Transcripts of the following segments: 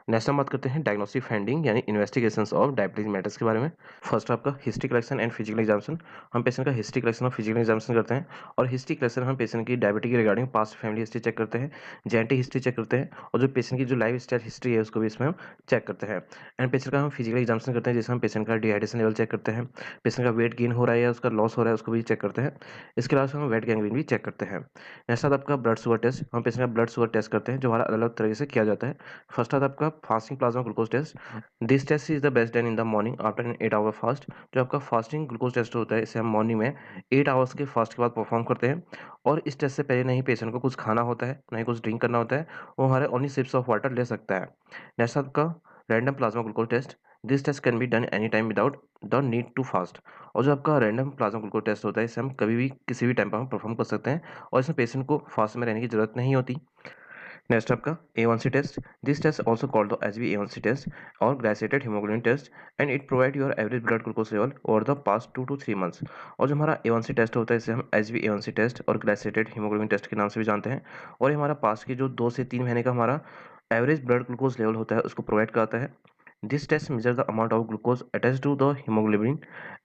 Next हम बात करते हैं डायग्नोस्टिक फाइंडिंग यानी इन्वेस्टिगेशंस ऑफ डायबिटीज मैटर्स के बारे में। फर्स्ट आपका history collection and physical examination. हम पेशेंट का हिस्ट्री कलेक्शन और फिजिकल एग्जामिनेशन करते हैं। और हिस्ट्री कलेक्शन हम पेशेंट की डायबिटीज के regarding past family history check करते हैं, जेनेटिक हिस्ट्री चेक करते हैं, और जो पेशेंट की जो लाइफ स्टाइल हिस्ट्री है उसको भी इसमें हम चेक करते हैं। एंड पेशेंट का हम फिजिकल एग्जामिनेशन करते हैं, जिसमें हम पेशेंट का डिहाइड्रेशन लेवल चेक करते हैं, पेशेंट का वेट गेन हो रहा है या उसका लॉस हो रहा है उसको भी चेक करते हैं। इसके अलावा हम वेट गैंग्रीन भी चेक करते हैं। नेक्स्ट आता है आपका ब्लड शुगर टेस्ट। हम पेशेंट का ब्लड शुगर टेस्ट करते हैं, जो हमारा अलग अलग तरीके से किया जाता है। फर्स्ट आता है आपका fasting plasma glucose test. This test is the best done in the morning after an 8 hour fast. जो आपका फास्टिंग ग्लूकोज टेस्ट होता है, इसे हम मॉर्निंग में 8 आवर्स के फास्ट के बाद परफॉर्म करते हैं। और इस टेस्ट से पहले नहीं पेशेंट को कुछ खाना होता है, ना ही कुछ ड्रिंक करना होता है। वो हमारे ओनली सिप्स ऑफ वाटर ले सकता है। नेक्स्ट आपका random plasma glucose test. This test can be done any time without the need to fast. और जो आपका रैंडम प्लाज्मा ग्लूकोज टेस्ट होता है, इसे हम कभी भी किसी भी टाइम पर हम परफॉर्म कर सकते हैं, और इसमें पेशेंट को फास्ट में रहने की जरूरत नहीं होती। नेक्स्ट आपका A1C test. This test also called the HbA1c test और glycated haemoglobin test, and it provide your average blood glucose level over the past 2 to 3 months। और जो हमारा A1C टेस्ट होता है, इसे हम HbA1c टेस्ट और ग्लाइसेटेड हीमोग्लोबिन टेस्ट के नाम से भी जानते हैं। और ये हमारा पास्ट की जो 2 से 3 महीने का हमारा एवरेज ब्लड ग्लूकोज लेवल होता है उसको प्रोवाइड कराता है। This test measures the amount of glucose attached to the hemoglobin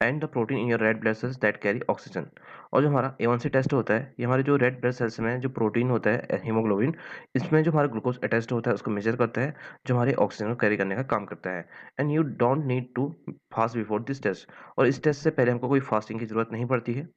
and the protein in your red blood cells that carry oxygen। और जो हमारा A1C टेस्ट होता है, ये हमारे जो रेड ब्लड सेल्स में जो प्रोटीन होता है हीमोग्लोबिन, इसमें जो हमारा ग्लूकोज अटैच्ड होता है उसको मेजर करता है, जो हमारे ऑक्सीजन को कैरी करने का काम करता है। And you don't need to fast before this test. और इस टेस्ट से पहले हमको कोई फास्टिंग की जरूरत नहीं पड़ती है।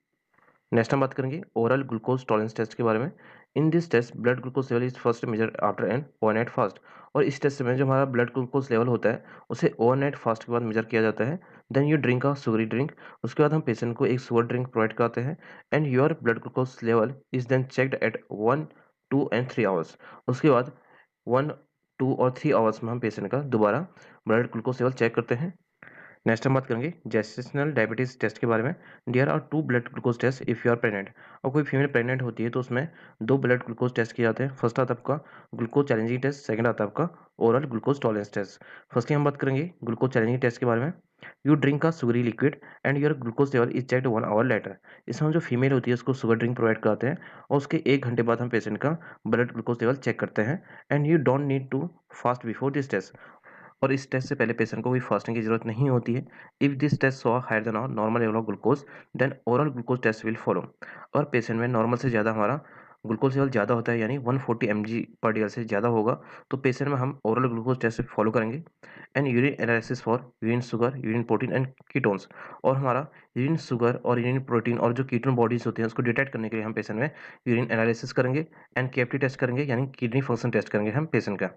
नेक्स्ट हम बात करेंगे ओरल ग्लूकोज टॉलरेंस टेस्ट के बारे में। In this test blood glucose level is first measure after an overnight fast. और इस टेस्ट में जो हमारा ब्लड ग्लूकोज लेवल होता है उसे ओवरनाइट फास्ट के बाद मेजर किया जाता है। Then you drink a sugary drink. उसके बाद हम पेशेंट को एक शुगर ड्रिंक प्रोवाइड कराते हैं। And your blood glucose level is then checked at 1, 2 and 3 hours. उसके बाद 1, 2 और 3 आवर्स में हम पेशेंट का दोबारा ब्लड ग्लूकोज लेवल चेक करते हैं। नेक्स्ट हम बात करेंगे जेस्टेशनल डायबिटीज टेस्ट के बारे में। There are 2 blood glucose test if you are pregnant. और कोई फीमेल प्रेग्नेंट होती है तो उसमें 2 ब्लड ग्लूकोज टेस्ट किए जाते हैं। फर्स्ट आता है आपका ग्लूकोज चैलेंजिंग टेस्ट, सेकंड आता है आपका oral glucose tolerance test. Firstly हम बात करेंगे ग्लूकोज चैलेंजिंग टेस्ट के बारे में। You drink a sugary liquid and your glucose level is checked 1 hour later. इसमें हम जो फीमेल होती है उसको शुगर ड्रिंक प्रोवाइड कराते हैं, और उसके 1 घंटे बाद हम पेशेंट का ब्लड ग्लूकोज लेवल चेक करते हैं। And you don't need to fast before this test. और इस टेस्ट से पहले पेशेंट को कोई फास्टिंग की जरूरत नहीं होती है। If this test so higher than our normal level of glucose, then oral glucose test will follow. और पेशेंट में नॉर्मल से ज़्यादा हमारा ग्लूकोज लेवल ज़्यादा होता है, यानी 140 mg/dl से ज़्यादा होगा, तो पेशेंट में हम ओरल ग्लूकोज टेस्ट फॉलो करेंगे। And urine analysis for urine sugar, urine protein and ketones. और हमारा यूरिन शुगर और यूरिन प्रोटीन और जो कीटोन बॉडीज होती हैं उसको डिटेक्ट करने के लिए हम पेशेंट में यूरिन एनालिसिस करेंगे। एंड KFT टेस्ट करेंगे, यानी किडनी फंक्शन टेस्ट करेंगे हम पेशेंट का।